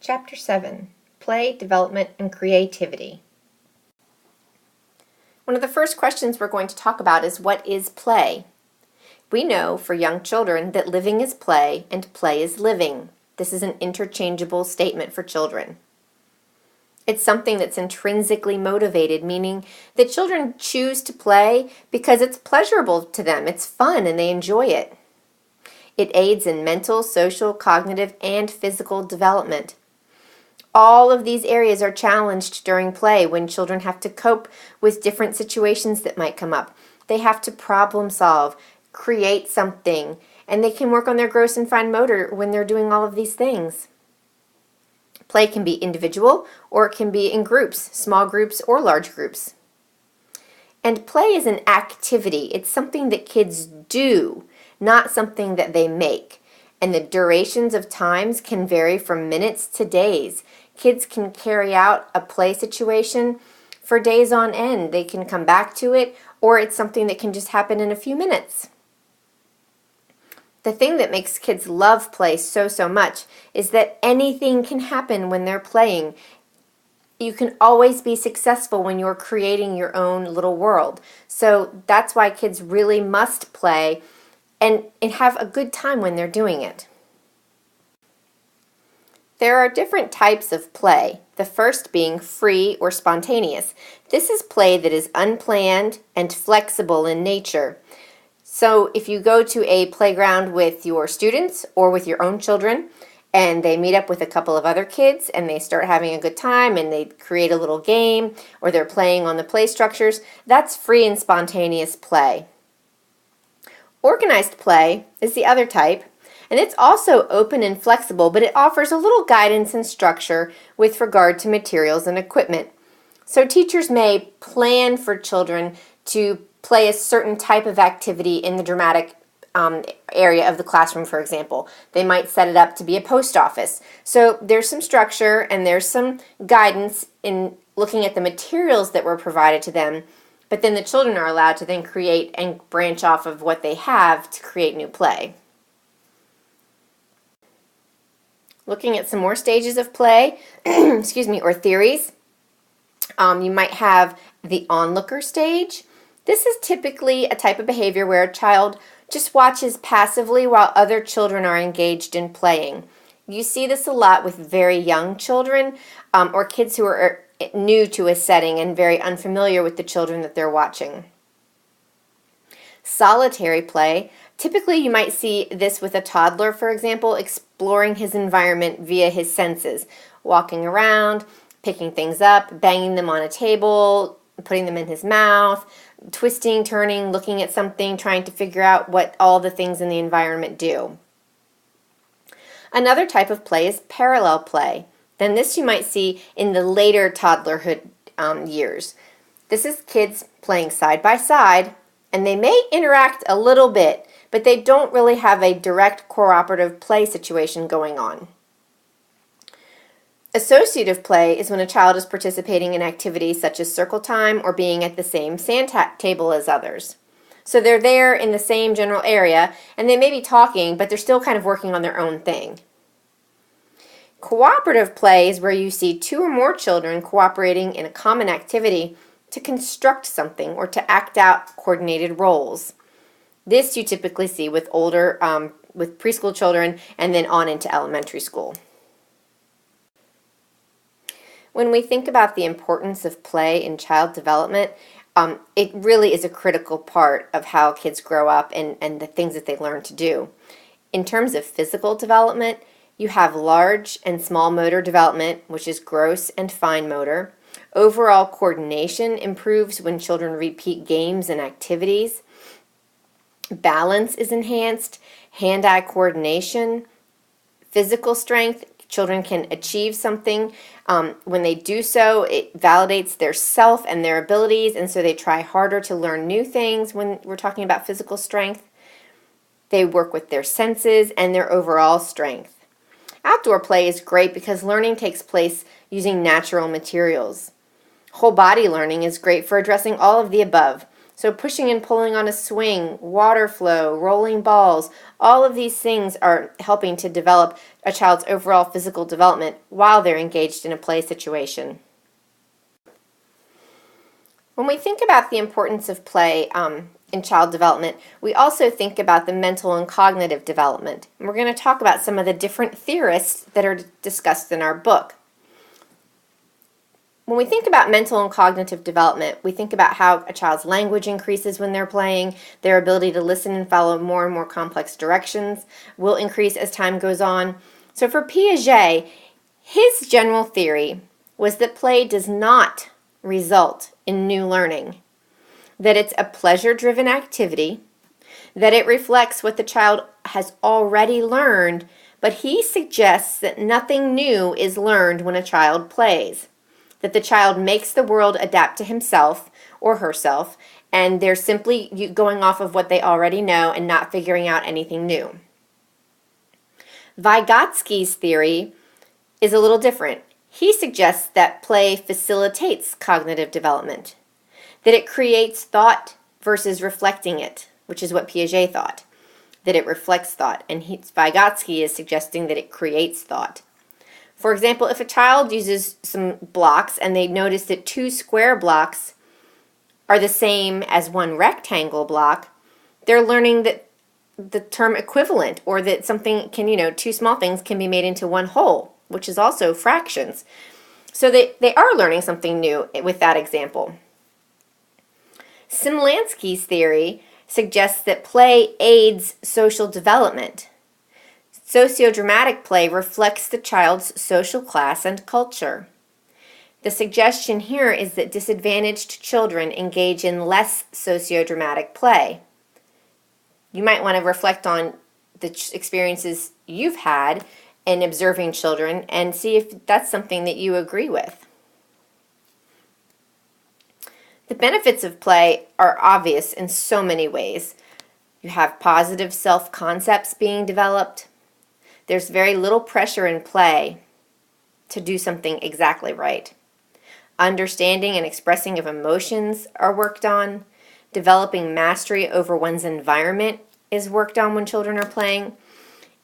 Chapter 7, Play, Development, and Creativity. One of the first questions we're going to talk about is, what is play? We know for young children that living is play and play is living. This is an interchangeable statement for children. It's something that's intrinsically motivated, meaning that children choose to play because it's pleasurable to them, it's fun, and they enjoy it. It aids in mental, social, cognitive, and physical development. All of these areas are challenged during play when children have to cope with different situations that might come up. They have to problem solve, create something, and they can work on their gross and fine motor when they're doing all of these things. Play can be individual or it can be in groups, small groups or large groups. And play is an activity. It's something that kids do, not something that they make. And the durations of times can vary from minutes to days. Kids can carry out a play situation for days on end. They can come back to it, or it's something that can just happen in a few minutes. The thing that makes kids love play so much is that anything can happen when they're playing. You can always be successful when you're creating your own little world. So that's why kids really must play and have a good time when they're doing it. There are different types of play, the first being free or spontaneous. This is play that is unplanned and flexible in nature. So if you go to a playground with your students or with your own children and they meet up with a couple of other kids and they start having a good time and they create a little game or they're playing on the play structures, that's free and spontaneous play. Organized play is the other type, and it's also open and flexible, but it offers a little guidance and structure with regard to materials and equipment. So teachers may plan for children to play a certain type of activity in the dramatic area of the classroom, for example. They might set it up to be a post office. So there's some structure and there's some guidance in looking at the materials that were provided to them, but then the children are allowed to then create and branch off of what they have to create new play. Looking at some more stages of play, or theories, you might have the onlooker stage. This is typically a type of behavior where a child just watches passively while other children are engaged in playing. You see this a lot with very young children or kids who are new to a setting and very unfamiliar with the children that they're watching. Solitary play, typically you might see this with a toddler, for example, exploring his environment via his senses, walking around, picking things up, banging them on a table, putting them in his mouth, twisting, turning, looking at something, trying to figure out what all the things in the environment do. Another type of play is parallel play. Then this you might see in the later toddlerhood years. This is kids playing side by side, and they may interact a little bit, but they don't really have a direct cooperative play situation going on. Associative play is when a child is participating in activities such as circle time or being at the same sand table as others. So they're there in the same general area, and they may be talking, but they're still kind of working on their own thing. Cooperative play is where you see two or more children cooperating in a common activity to construct something or to act out coordinated roles. This you typically see with with preschool children and then on into elementary school. When we think about the importance of play in child development, it really is a critical part of how kids grow up and the things that they learn to do. In terms of physical development, you have large and small motor development, which is gross and fine motor. Overall coordination improves when children repeat games and activities. Balance is enhanced, hand-eye coordination, physical strength. Children can achieve something. When they do so, it validates their self and their abilities, and so they try harder to learn new things when we're talking about physical strength. They work with their senses and their overall strength. Outdoor play is great because learning takes place using natural materials. Whole body learning is great for addressing all of the above. So pushing and pulling on a swing, water flow, rolling balls, all of these things are helping to develop a child's overall physical development while they're engaged in a play situation. When we think about the importance of play in child development, we also think about the mental and cognitive development. And we're going to talk about some of the different theorists that are discussed in our book. When we think about mental and cognitive development, we think about how a child's language increases when they're playing, their ability to listen and follow more and more complex directions will increase as time goes on. So for Piaget, his general theory was that play does not result in new learning, that it's a pleasure-driven activity, that it reflects what the child has already learned, but he suggests that nothing new is learned when a child plays, that the child makes the world adapt to himself or herself, and they're simply going off of what they already know and not figuring out anything new. Vygotsky's theory is a little different. He suggests that play facilitates cognitive development, that it creates thought versus reflecting it, which is what Piaget thought, that it reflects thought, and Vygotsky is suggesting that it creates thought. For example, if a child uses some blocks and they notice that 2 square blocks are the same as 1 rectangle block, they're learning that the term equivalent, or that something can, 2 small things can be made into 1 whole, which is also fractions. So they are learning something new with that example. Simlansky's theory suggests that play aids social development. Sociodramatic play reflects the child's social class and culture. The suggestion here is that disadvantaged children engage in less sociodramatic play. You might want to reflect on the experiences you've had in observing children and see if that's something that you agree with. The benefits of play are obvious in so many ways. You have positive self-concepts being developed. There's very little pressure in play to do something exactly right. Understanding and expressing of emotions are worked on. Developing mastery over one's environment is worked on when children are playing.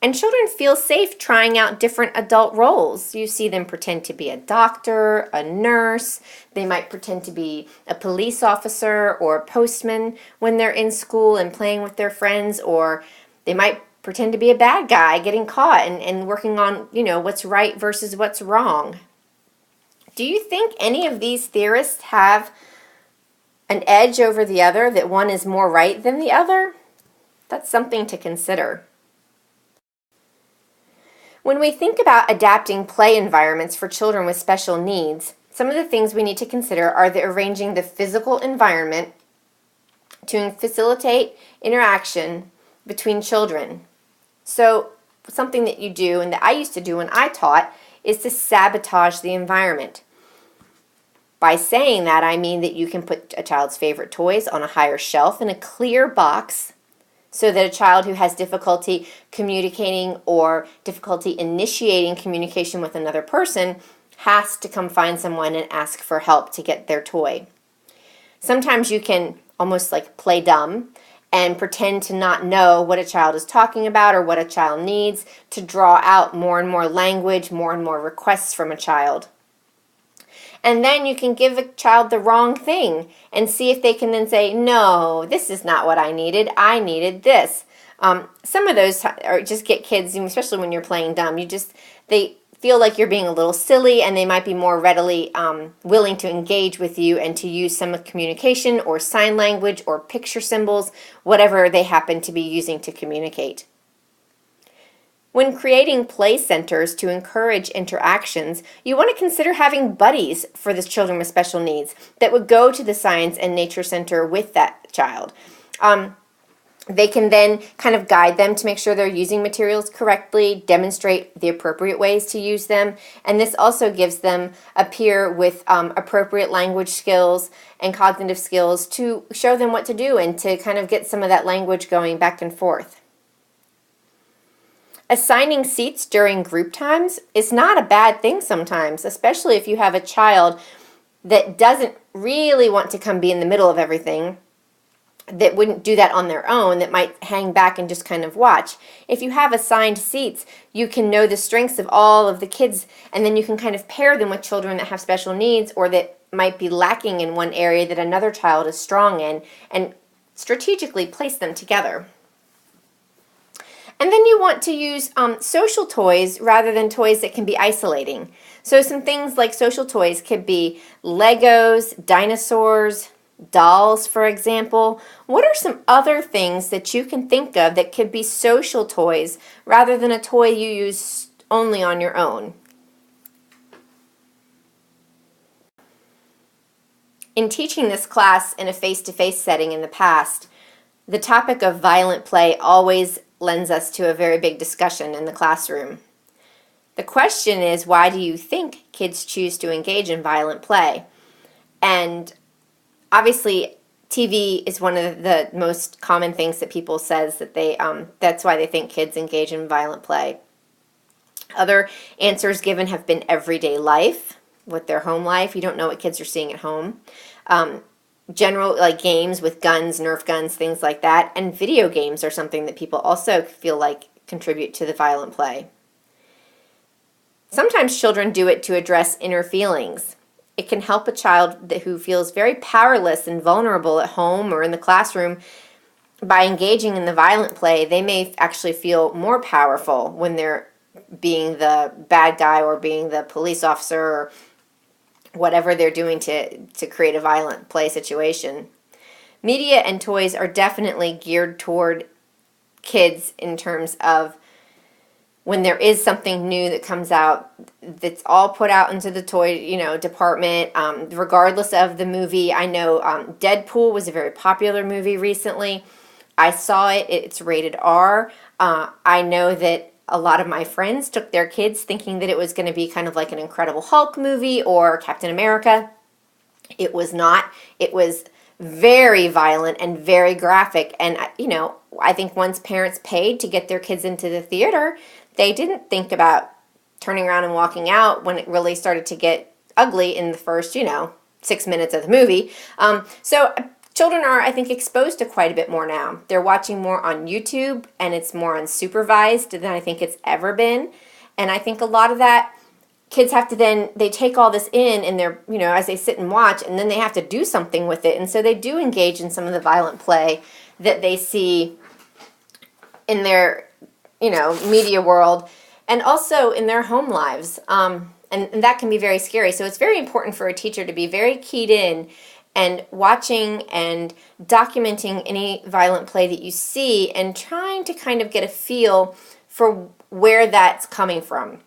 And children feel safe trying out different adult roles. You see them pretend to be a doctor, a nurse. They might pretend to be a police officer or a postman when they're in school and playing with their friends, or they might pretend to be a bad guy getting caught and working on, what's right versus what's wrong. Do you think any of these theorists have an edge over the other, that one is more right than the other? That's something to consider. When we think about adapting play environments for children with special needs, some of the things we need to consider are arranging the physical environment to facilitate interaction between children. So something that you do, and that I used to do when I taught, is to sabotage the environment. By saying that, I mean that you can put a child's favorite toys on a higher shelf in a clear box, so that a child who has difficulty communicating or difficulty initiating communication with another person has to come find someone and ask for help to get their toy. Sometimes you can almost like play dumb and pretend to not know what a child is talking about or what a child needs, to draw out more and more language, more and more requests from a child. And then you can give a child the wrong thing and see if they can then say, no, this is not what I needed this. Some of those are just get kids, especially when you're playing dumb, they feel like you're being a little silly, and they might be more readily willing to engage with you and to use some communication or sign language or picture symbols, whatever they happen to be using to communicate. When creating play centers to encourage interactions, you want to consider having buddies for the children with special needs that would go to the science and nature center with that child. They can then kind of guide them to make sure they're using materials correctly, demonstrate the appropriate ways to use them, and this also gives them a peer with appropriate language skills and cognitive skills to show them what to do and to kind of get some of that language going back and forth. Assigning seats during group times is not a bad thing sometimes, especially if you have a child that doesn't really want to come be in the middle of everything that wouldn't do that on their own, that might hang back and just kind of watch. If you have assigned seats, you can know the strengths of all of the kids, and then you can kind of pair them with children that have special needs or that might be lacking in one area that another child is strong in, and strategically place them together. And then you want to use social toys rather than toys that can be isolating. So some things like social toys could be Legos, dinosaurs, dolls, for example. What are some other things that you can think of that could be social toys rather than a toy you use only on your own? In teaching this class in a face-to-face setting in the past, the topic of violent play always lends us to a very big discussion in the classroom. The question is, why do you think kids choose to engage in violent play? And obviously, TV is one of the most common things that people says that that's why they think kids engage in violent play. Other answers given have been everyday life with their home life. You don't know what kids are seeing at home. General like games with guns, Nerf guns, things like that, and video games are something that people also feel like contribute to the violent play. Sometimes children do it to address inner feelings. It can help a child who feels very powerless and vulnerable at home or in the classroom. By engaging in the violent play, they may actually feel more powerful when they're being the bad guy or being the police officer or whatever they're doing to create a violent play situation. Media and toys are definitely geared toward kids in terms of when there is something new that comes out, that's all put out into the toy, department, regardless of the movie. I know Deadpool was a very popular movie recently. I saw it. It's rated R. I know that a lot of my friends took their kids thinking that it was going to be kind of like an Incredible Hulk movie or Captain America. It was not. It was very violent and very graphic. And, I think once parents paid to get their kids into the theater, they didn't think about turning around and walking out when it really started to get ugly in the first, 6 minutes of the movie. So children are, I think, exposed to quite a bit more now. They're watching more on YouTube, and it's more unsupervised than I think it's ever been. And I think a lot of that, kids have to they take all this in and they're, as they sit and watch, and then they have to do something with it. And so they do engage in some of the violent play that they see in their, media world and also in their home lives. And that can be very scary. So it's very important for a teacher to be very keyed in and watching and documenting any violent play that you see and trying to kind of get a feel for where that's coming from.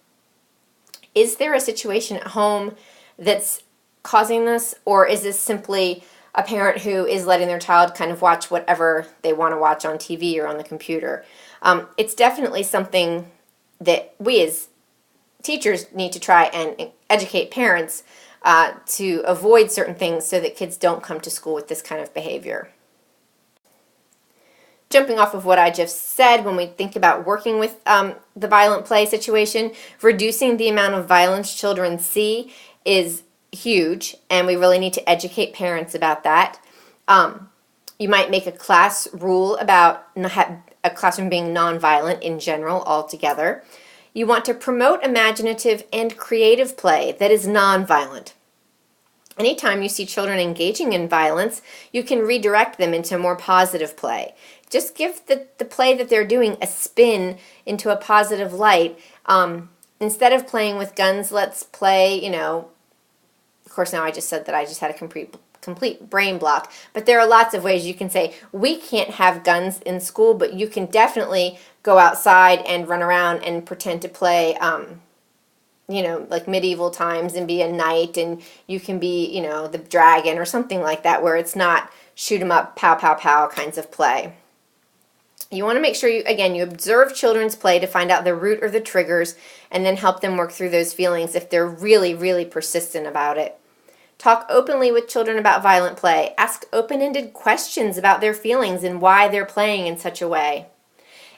Is there a situation at home that's causing this, or is this simply a parent who is letting their child kind of watch whatever they want to watch on TV or on the computer? It's definitely something that we as teachers need to try and educate parents to avoid certain things so that kids don't come to school with this kind of behavior. Jumping off of what I just said, when we think about working with the violent play situation, reducing the amount of violence children see is huge, and we really need to educate parents about that. You might make a class rule about a classroom being nonviolent in general altogether. You want to promote imaginative and creative play that is nonviolent. Anytime you see children engaging in violence, you can redirect them into more positive play. Just give the play that they're doing a spin into a positive light. Instead of playing with guns, let's play, of course now I just said that I just had a complete brain block, but there are lots of ways you can say, we can't have guns in school, but you can definitely go outside and run around and pretend to play, like medieval times and be a knight, and you can be, the dragon or something like that, where it's not shoot 'em up, pow, pow, pow kinds of play. You want to make sure you observe children's play to find out the root or the triggers, and then help them work through those feelings if they're really, really persistent about it. Talk openly with children about violent play. Ask open-ended questions about their feelings and why they're playing in such a way.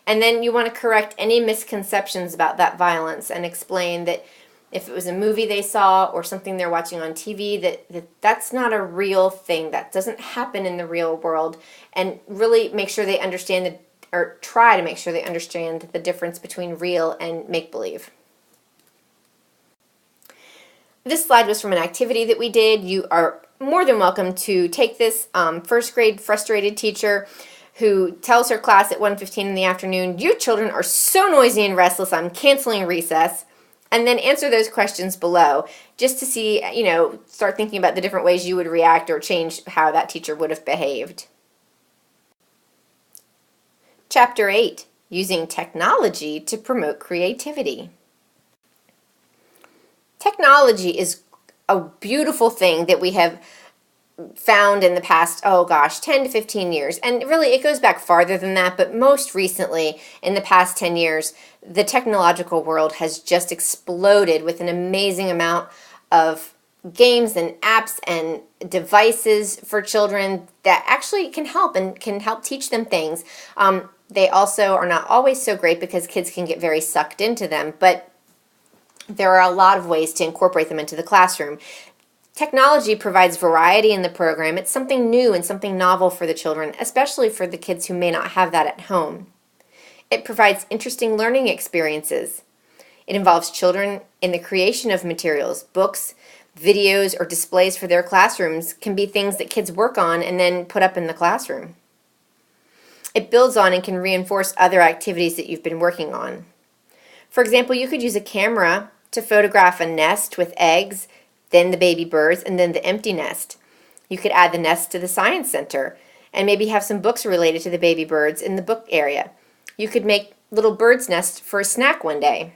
And then you want to correct any misconceptions about that violence and explain that If it was a movie they saw or something they're watching on TV, that's not a real thing. That doesn't happen in the real world. And really make sure they understand or try to make sure they understand the difference between real and make-believe. This slide was from an activity that we did. You are more than welcome to take this. First grade frustrated teacher who tells her class at 1:15 in the afternoon, "You children are so noisy and restless, I'm canceling recess." And then answer those questions below just to see, start thinking about the different ways you would react or change how that teacher would have behaved. Chapter 8, Using Technology to Promote Creativity. Technology is a beautiful thing that we have found in the past, 10 to 15 years. And really, it goes back farther than that, but most recently, in the past 10 years, the technological world has just exploded with an amazing amount of games and apps and devices for children that actually can help and can help teach them things. They also are not always so great because kids can get very sucked into them, but there are a lot of ways to incorporate them into the classroom. Technology provides variety in the program. It's something new and something novel for the children, especially for the kids who may not have that at home. It provides interesting learning experiences. It involves children in the creation of materials. Books, videos, or displays for their classrooms can be things that kids work on and then put up in the classroom. It builds on and can reinforce other activities that you've been working on. For example, you could use a camera to photograph a nest with eggs, then the baby birds, and then the empty nest. You could add the nest to the science center and maybe have some books related to the baby birds in the book area. You could make little bird's nests for a snack one day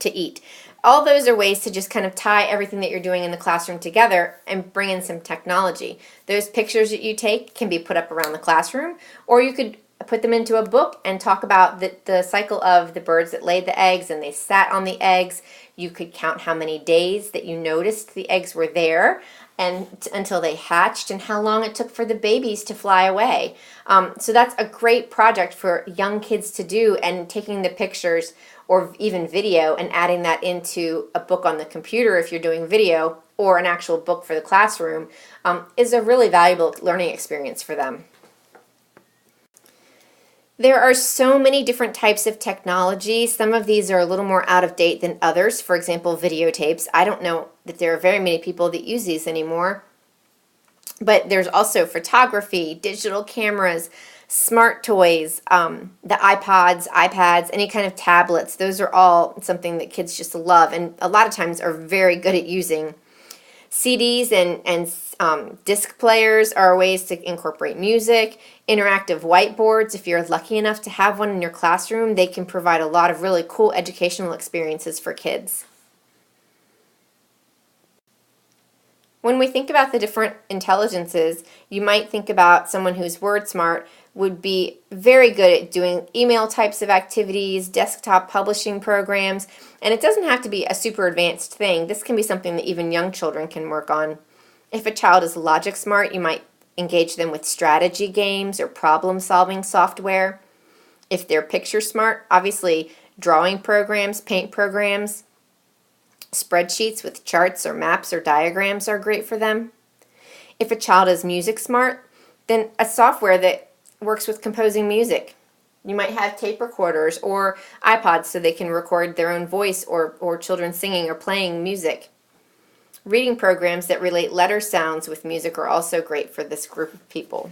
to eat. All those are ways to just kind of tie everything that you're doing in the classroom together and bring in some technology. Those pictures that you take can be put up around the classroom, or you could put them into a book and talk about the cycle of the birds that laid the eggs and they sat on the eggs. You could count how many days that you noticed the eggs were there and until they hatched, and how long it took for the babies to fly away. So that's a great project for young kids to do, and taking the pictures or even video and adding that into a book on the computer if you're doing video, or an actual book for the classroom, is a really valuable learning experience for them. There are so many different types of technology. Some of these are a little more out of date than others. For example, videotapes. I don't know that there are very many people that use these anymore. But there's also photography, digital cameras, smart toys, the iPods, iPads, any kind of tablets. Those are all something that kids just love and a lot of times are very good at using. CDs and disc players are ways to incorporate music. Interactive whiteboards, if you're lucky enough to have one in your classroom, they can provide a lot of really cool educational experiences for kids. When we think about the different intelligences, you might think about someone who's word smart would be very good at doing email types of activities, desktop publishing programs, and it doesn't have to be a super advanced thing. This can be something that even young children can work on. If a child is logic smart, you might engage them with strategy games or problem-solving software. If they're picture smart, obviously drawing programs, paint programs, spreadsheets with charts or maps or diagrams are great for them. If a child is music smart, then a software that works with composing music. You might have tape recorders or iPods so they can record their own voice or children singing or playing music. Reading programs that relate letter sounds with music are also great for this group of people.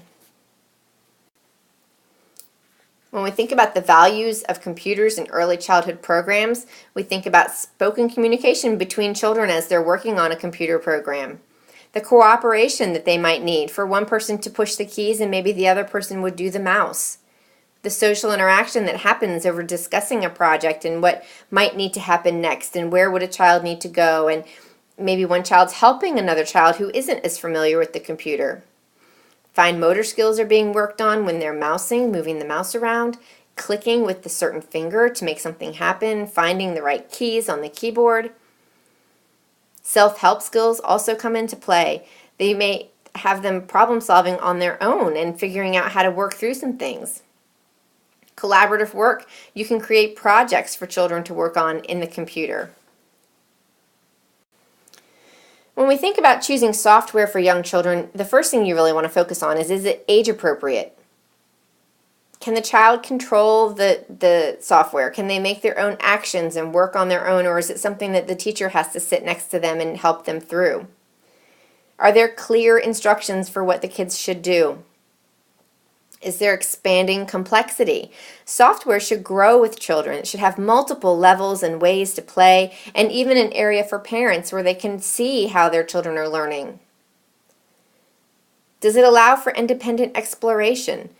When we think about the values of computers and early childhood programs, we think about spoken communication between children as they're working on a computer program. The cooperation that they might need for one person to push the keys and maybe the other person would do the mouse. The social interaction that happens over discussing a project and what might need to happen next and where would a child need to go, and maybe one child's helping another child who isn't as familiar with the computer. Fine motor skills are being worked on when they're mousing, moving the mouse around, clicking with the certain finger to make something happen, finding the right keys on the keyboard. Self-help skills also come into play. They may have them problem solving on their own and figuring out how to work through some things. Collaborative work, you can create projects for children to work on in the computer. When we think about choosing software for young children, the first thing you really want to focus on is it age appropriate? Can the child control the software? Can they make their own actions and work on their own, or is it something that the teacher has to sit next to them and help them through? Are there clear instructions for what the kids should do? Is there expanding complexity? Software should grow with children. It should have multiple levels and ways to play, and even an area for parents where they can see how their children are learning. Does it allow for independent exploration?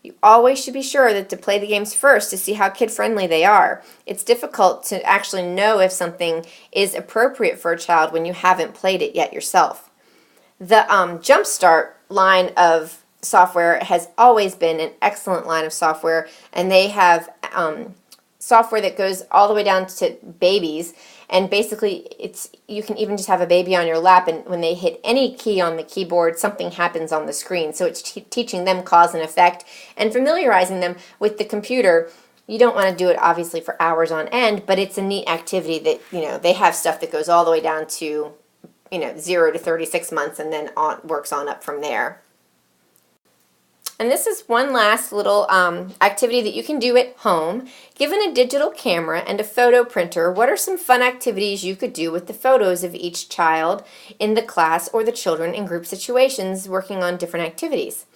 You always should be sure that to play the games first to see how kid-friendly they are. It's difficult to actually know if something is appropriate for a child when you haven't played it yet yourself. The Jumpstart line of software has always been an excellent line of software, and they have software that goes all the way down to babies, and basically you can even just have a baby on your lap, and when they hit any key on the keyboard, something happens on the screen. So it's teaching them cause and effect and familiarizing them with the computer. You don't want to do it obviously for hours on end, but it's a neat activity that, they have stuff that goes all the way down to 0 to 36 months and then works on up from there. And this is one last little activity that you can do at home. Given a digital camera and a photo printer, what are some fun activities you could do with the photos of each child in the class or the children in group situations working on different activities?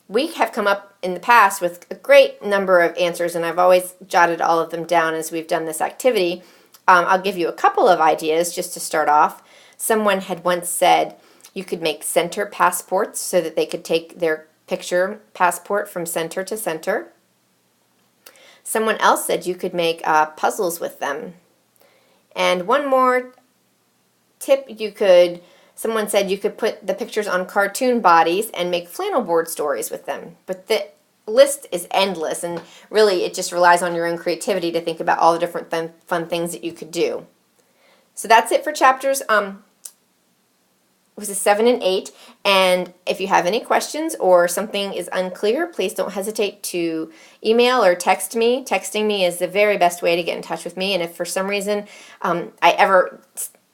We have come up in the past with a great number of answers, and I've always jotted all of them down as we've done this activity. I'll give you a couple of ideas just to start off. Someone had once said you could make center passports so that they could take their picture passport from center to center. Someone else said you could make puzzles with them. And one more tip, someone said you could put the pictures on cartoon bodies and make flannel board stories with them. But the list is endless, and really it just relies on your own creativity to think about all the different fun things that you could do. So that's it for chapters was 7 and 8, and if you have any questions or something is unclear, please don't hesitate to email or text me. Texting me is the very best way to get in touch with me, and if for some reason I ever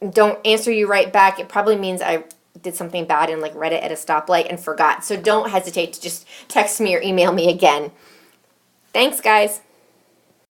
don't answer you right back, it probably means I did something bad and read it at a stoplight and forgot. So don't hesitate to just text me or email me again. Thanks, guys.